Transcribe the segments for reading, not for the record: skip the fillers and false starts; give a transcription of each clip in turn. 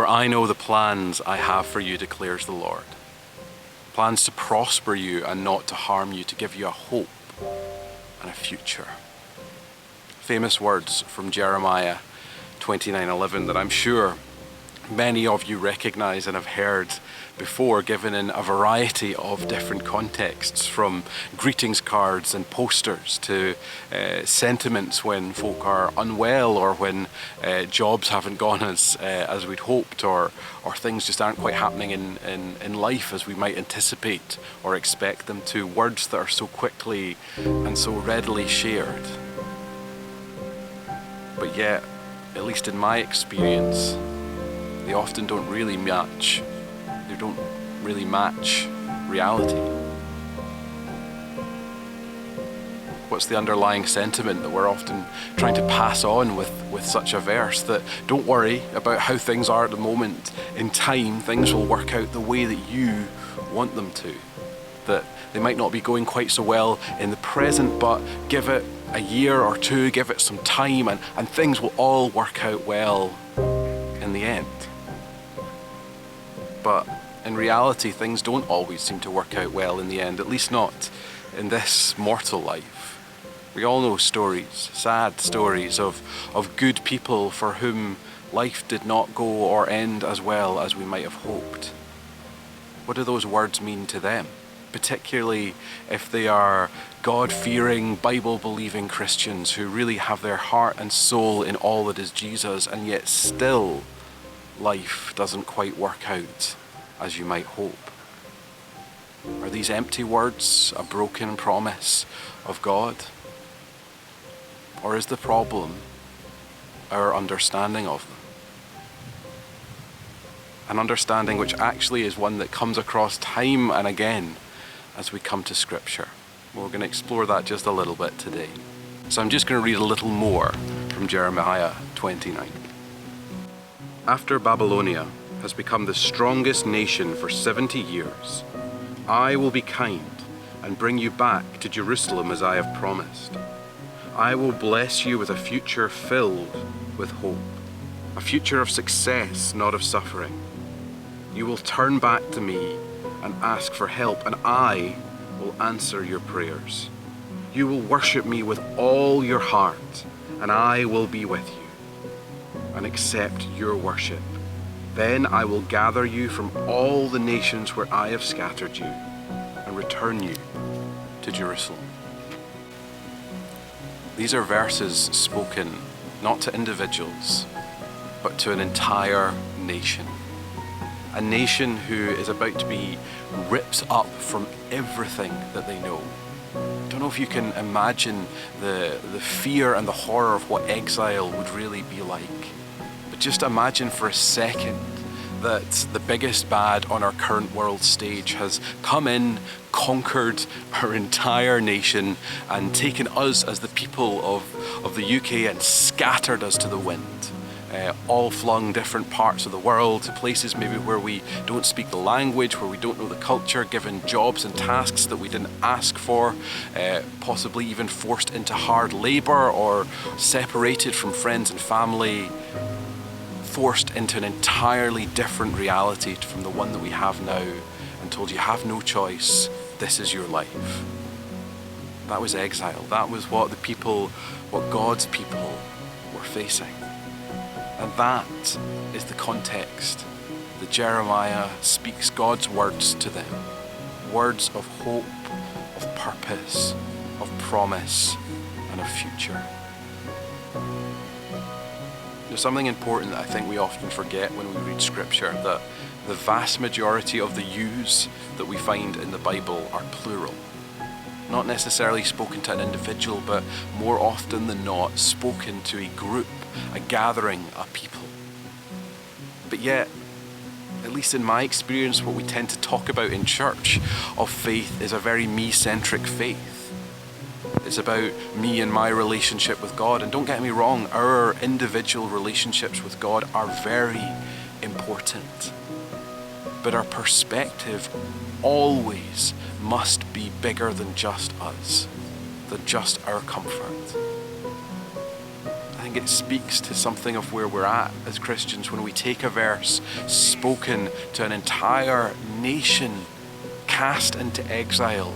For I know the plans I have for you, declares the Lord. Plans to prosper you and not to harm you, to give you a hope and a future. Famous words from Jeremiah 29:11 that I'm sure many of you recognize and have heard before, given in a variety of different contexts, from greetings cards and posters to sentiments when folk are unwell, or when jobs haven't gone as we'd hoped, or things just aren't quite happening in life as we might anticipate or expect them to. Words that are so quickly and so readily shared. But yet, at least in my experience, they often don't really match. They don't really match reality. What's the underlying sentiment that we're often trying to pass on with such a verse? That don't worry about how things are at the moment. In time, things will work out the way that you want them to. That they might not be going quite so well in the present, but give it a year or two, give it some time, and things will all work out well in the end. But in reality, things don't always seem to work out well in the end, at least not in this mortal life. We all know stories, sad stories of good people for whom life did not go or end as well as we might have hoped. What do those words mean to them? Particularly if they are God-fearing, Bible-believing Christians who really have their heart and soul in all that is Jesus, and yet still life doesn't quite work out as you might hope. Are these empty words a broken promise of God? Or is the problem our understanding of them? An understanding which actually is one that comes across time and again as we come to Scripture. We're going to explore that just a little bit today. So I'm just going to read a little more from Jeremiah 29. After Babylonia has become the strongest nation for 70 years, I will be kind and bring you back to Jerusalem as I have promised. I will bless you with a future filled with hope, a future of success, not of suffering. You will turn back to me and ask for help, and I will answer your prayers. You will worship me with all your heart, and I will be with you and accept your worship. Then I will gather you from all the nations where I have scattered you and return you to Jerusalem. These are verses spoken not to individuals, but to an entire nation. A nation who is about to be ripped up from everything that they know. I don't know if you can imagine the fear and the horror of what exile would really be like. But just imagine for a second that the biggest bad on our current world stage has come in, conquered our entire nation, and taken us as the people of the UK and scattered us to the wind. All flung different parts of the world, to places maybe where we don't speak the language, where we don't know the culture, given jobs and tasks that we didn't ask for, possibly even forced into hard labour or separated from friends and family, forced into an entirely different reality from the one that we have now, and told you have no choice, this is your life. That was exile. That was what God's people were facing. And that is the context that Jeremiah speaks God's words to them. Words of hope, of purpose, of promise, and of future. There's something important that I think we often forget when we read Scripture, that the vast majority of the yous that we find in the Bible are plural. Not necessarily spoken to an individual, but more often than not spoken to a group, a gathering, a people. But yet, at least in my experience, what we tend to talk about in church of faith is a very me-centric faith. It's about me and my relationship with God. And don't get me wrong, our individual relationships with God are very important. But our perspective always must be bigger than just us, than just our comfort. I think think it speaks to something of where we're at as Christians when we take a verse spoken to an entire nation cast into exile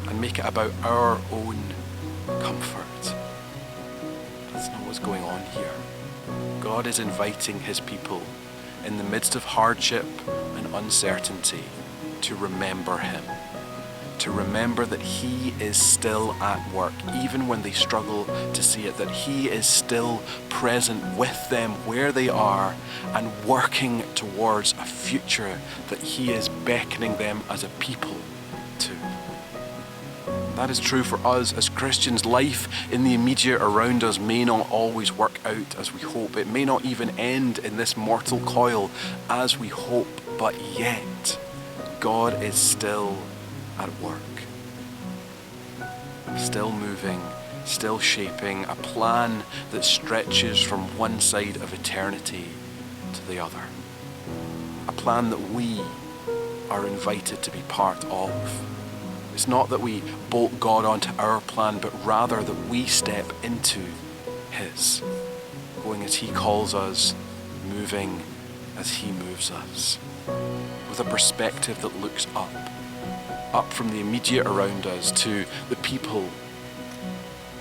and make it about our own comfort. That's not what's going on here. God is inviting his people in the midst of hardship and uncertainty to remember him, to remember that he is still at work, even when they struggle to see it, that he is still present with them where they are and working towards a future that he is beckoning them as a people to. That is true for us as Christians. Life in the immediate around us may not always work out as we hope. It may not even end in this mortal coil as we hope, but yet God is still at work, still moving, still shaping a plan that stretches from one side of eternity to the other. A plan that we are invited to be part of. It's not that we bolt God onto our plan, but rather that we step into his, going as he calls us, moving as he moves us, with a perspective that looks up from the immediate around us to the people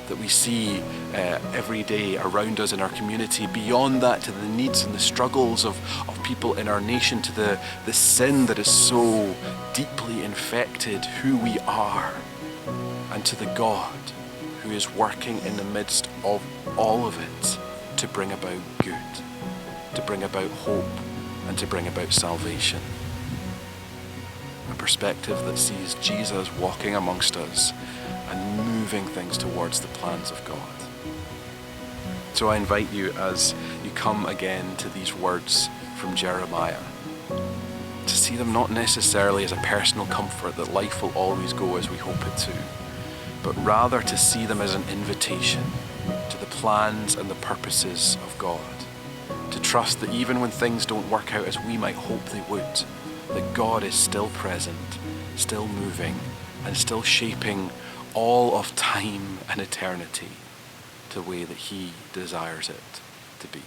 that we see every day around us in our community, beyond that to the needs and the struggles of people in our nation, to the sin that is so deeply infected who we are, and to the God who is working in the midst of all of it to bring about good, to bring about hope, and to bring about salvation. A perspective that sees Jesus walking amongst us and moving things towards the plans of God. So I invite you, as you come again to these words from Jeremiah, to see them not necessarily as a personal comfort that life will always go as we hope it to, but rather to see them as an invitation to the plans and the purposes of God. To trust that even when things don't work out as we might hope they would, that God is still present, still moving, and still shaping all of time and eternity to the way that he desires it to be.